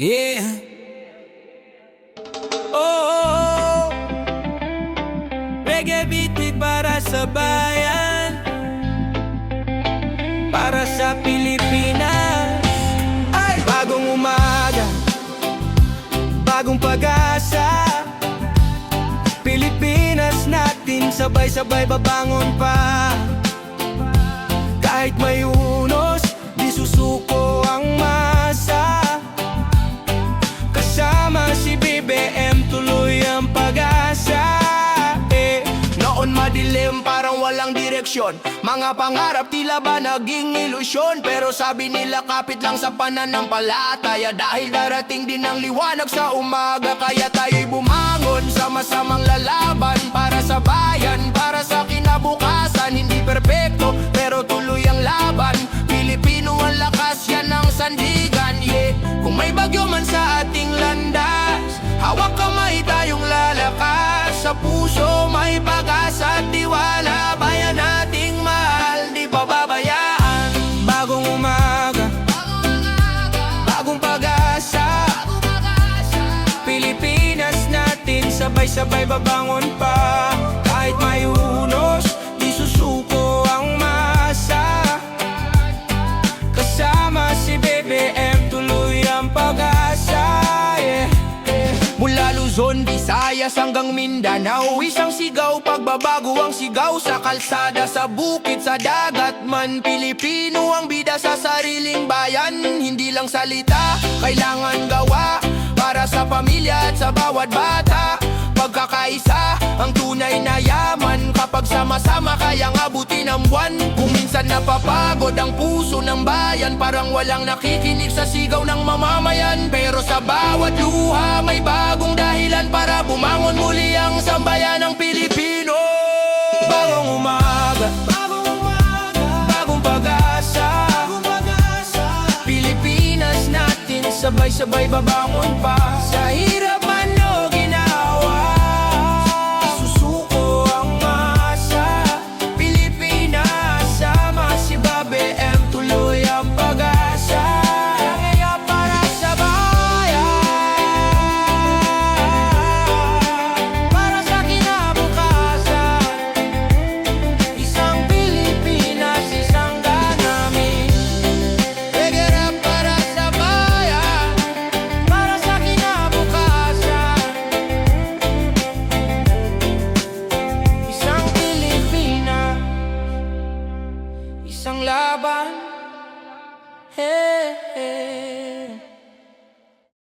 Yeah. Oh, reggae beat para sa bayan, para sa Pilipinas. Ay, bagong umaga, bagong pag-asa. Pilipinas natin, sabay-sabay babangon pa. Kahit may unos, di susuko ang masa. Kasama si BBM, tuloy ang pag-asa. Noon madilim, parang walang direksyon. Mga pangarap tila ba naging ilusyon. Pero sabi nila kapit lang sa pananampalataya. Dahil darating din ang liwanag sa umaga. Kaya tayo'y bumangon, sama-samang lalaban. Para sa bayan, para sa kinabukasan. Hindi perpekto, pero tuloy ang laban. Pilipino ang lakas, yan ang sandigan, yeah. Kung may bagyo man sa ating landas, hawak kamay tayong lalakas. Sa puso may pag-asa at tiwala. Bayan nating mahal, di pababayaan. Bagong umaga, bagong pag-asa. Pilipinas natin, sabay-sabay babangon pa. Kahit may unos, di susuko ang masa. Kasama si BBM, tuloy ang pag-asa, yeah. Mula Luzon, Visayas hanggang Mindanao, isang sigaw, pagbabago ang sigaw. Sa kalsada, sa bukid, sa dagat man, Pilipino ang bida sa sariling bayan. Hindi lang salita, kailangan gawa. Para sa pamilya at sa bawat bata. Pagkakaisa, ang tunay na yaman. Kapag sama-sama kayang abutin ang buwan. Kung minsan napapagod ang puso ng bayan, parang walang nakikinig sa sigaw ng mamamayan. Pero sa bawat luha may bagong dahilan para bumangon muli ang sambayan ng Pilipino. Bagong umaga, bagong pag-asa. Pilipinas natin, sabay-sabay babangon pa. Sa hirap